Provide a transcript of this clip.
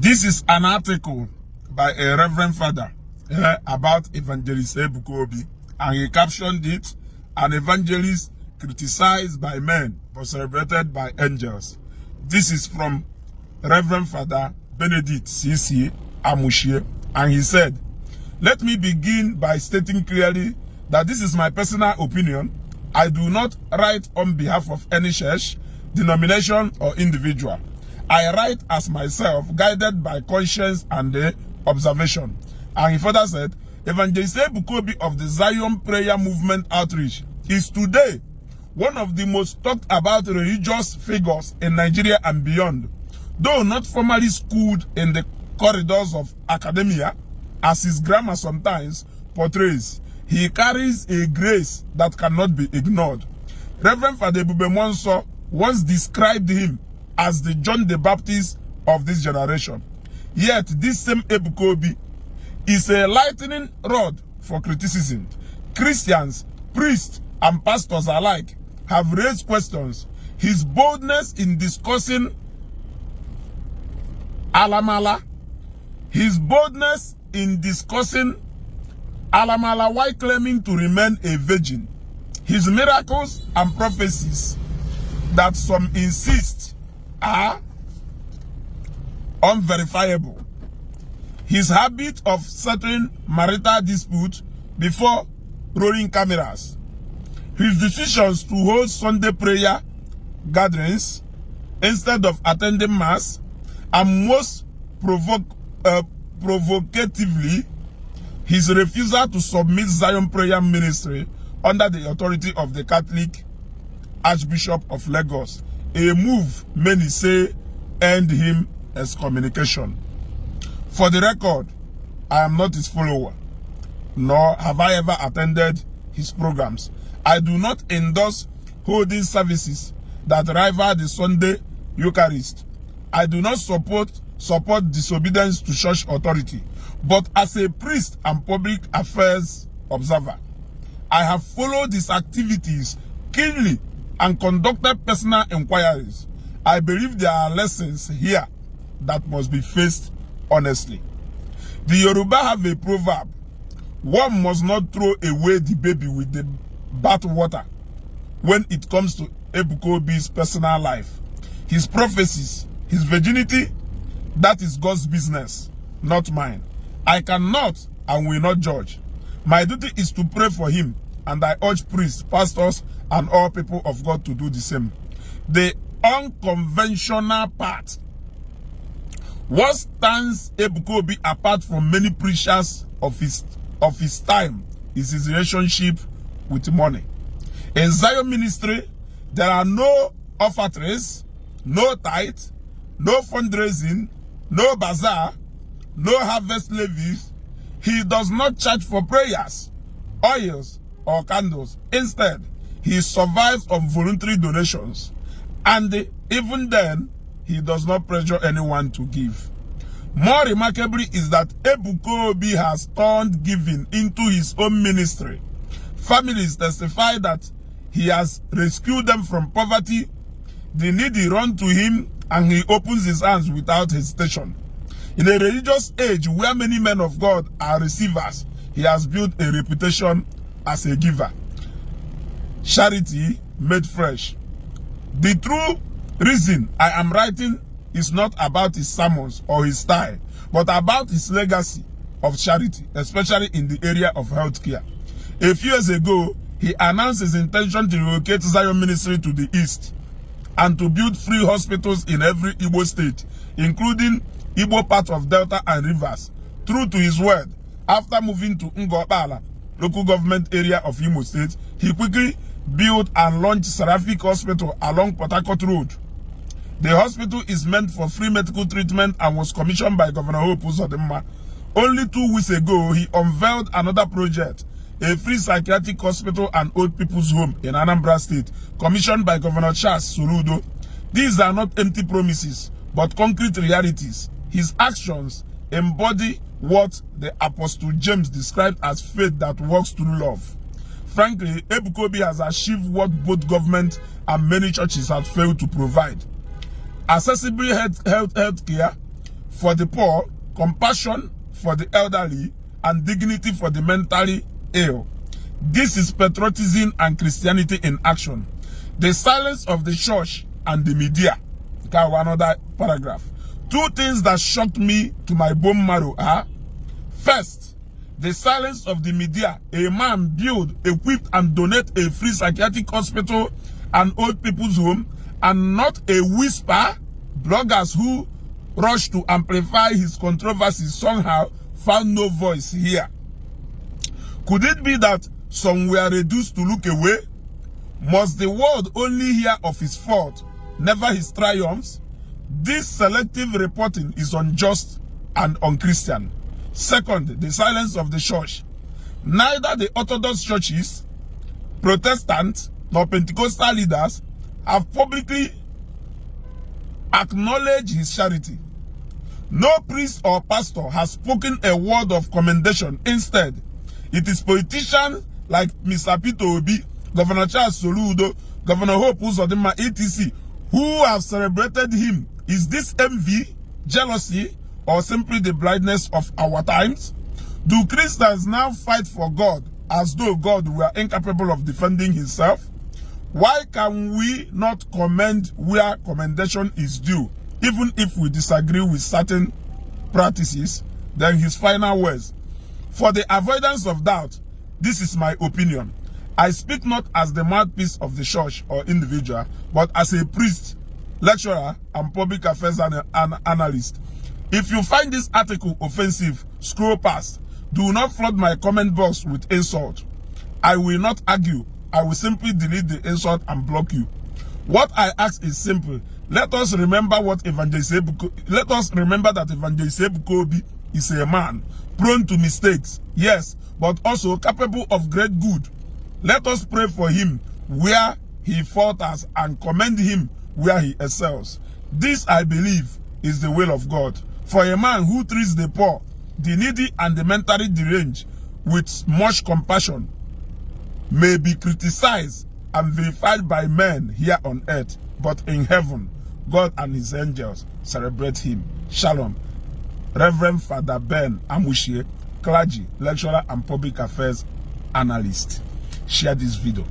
This is an article by a Reverend Father about Evangelist Ebuka Obi, and he captioned it, "An evangelist criticized by men but celebrated by angels." This is from Reverend Father Benedict C.C. Amushie, and he said, "Let me begin by stating clearly that this is my personal opinion. I do not write on behalf of any church, denomination, or individual. I write as myself, guided by conscience and observation." And he further said, "Evangelist Ebuka Obi of the Zion Prayer Movement Outreach is today one of the most talked about religious figures in Nigeria and beyond. Though not formally schooled in the corridors of academia, as his grammar sometimes portrays, he carries a grace that cannot be ignored. Reverend Father Ebuka once described him as the John the Baptist of this generation. Yet this same Ebuka Obi is a lightning rod for criticism. Christians, priests, and pastors alike have raised questions. His boldness in discussing Alamala, while claiming to remain a virgin, his miracles and prophecies that some insist are unverifiable, his habit of settling marital disputes before rolling cameras, his decisions to hold Sunday prayer gatherings instead of attending mass, and most provocatively, his refusal to submit Zion Prayer Ministry under the authority of the Catholic Archbishop of Lagos, a move many say earned him excommunication. For the record, I am not his follower, nor have I ever attended his programs. I do not endorse holding services that rival the Sunday Eucharist. I do not support disobedience to church authority, but as a priest and public affairs observer, I have followed his activities keenly and conducted personal inquiries. I believe there are lessons here that must be faced honestly. The Yoruba have a proverb: one must not throw away the baby with the bathwater when it comes to Ebuka Obi's personal life. His prophecies, his virginity, that is God's business, not mine. I cannot and will not judge. My duty is to pray for him, and I urge priests, pastors, and all people of God to do the same. The unconventional part. What stands Ebuka Obi apart from many preachers of his time is his relationship with money. In Zion ministry, there are no offertories, no tithe, no fundraising, no bazaar, no harvest levies. He does not charge for prayers, oils, or candles. Instead, he survives on voluntary donations. And even then, he does not pressure anyone to give. More remarkably is that Ebuka Obi has turned giving into his own ministry. Families testify that he has rescued them from poverty. The needy run to him, and he opens his hands without hesitation. In a religious age where many men of God are receivers, he has built a reputation as a giver. Charity made fresh. The true reason I am writing is not about his sermons or his style, but about his legacy of charity, especially in the area of healthcare. A few years ago, he announced his intention to relocate Zion Ministry to the east and to build free hospitals in every Igbo state, including Igbo part of Delta and Rivers. True to his word, after moving to Ngobala, local government area of Imo State, he quickly built and launched Seraphic Hospital along Port Harcourt Road. The hospital is meant for free medical treatment and was commissioned by Governor Hope Uzodinma. Only 2 weeks ago, he unveiled another project, a free psychiatric hospital and old people's home in Anambra State, commissioned by Governor Charles Soludo. These are not empty promises, but concrete realities. His actions embody what the Apostle James described as faith that works through love. Frankly, Ebuka Obi has achieved what both government and many churches have failed to provide. Accessible health care, for the poor, compassion for the elderly, and dignity for the mentally ill. This is patriotism and Christianity in action. The silence of the church and the media. Another paragraph. Two things that shocked me to my bone marrow are: first, the silence of the media. A man build, equip, and donate a free psychiatric hospital and old people's home, and not a whisper. Bloggers who rush to amplify his controversies somehow found no voice here. Could it be that some were reduced to look away? Must the world only hear of his fault, never his triumphs? This selective reporting is unjust and unchristian. Second, the silence of the church. Neither the Orthodox churches, Protestant, nor Pentecostal leaders have publicly acknowledged his charity. No priest or pastor has spoken a word of commendation. Instead, it is politicians like Mr. Peter Obi, Governor Charles Soludo, Governor Hope Uzodinma, etc., who have celebrated him. Is this envy, jealousy, or simply the blindness of our times? Do Christians now fight for God as though God were incapable of defending himself? Why can we not commend where commendation is due, even if we disagree with certain practices? Then his final words: for the avoidance of doubt, this is my opinion. I speak not as the mouthpiece of the church or individual, but as a priest, lecturer, and public affairs analyst. If you find this article offensive, scroll past. Do not flood my comment box with insult. I will not argue. I will simply delete the insult and block you. What I ask is simple. Let us remember that Evangelist Ebuka Obi is a man prone to mistakes, yes, but also capable of great good. Let us pray for him where he falters and commend him where he excels. This, I believe, is the will of God. For a man who treats the poor, the needy, and the mentally deranged with much compassion may be criticized and vilified by men here on earth, but in heaven, God and his angels celebrate him. Shalom. Reverend Father Ben Amushie, clergy, lecturer, and public affairs analyst. Share this video.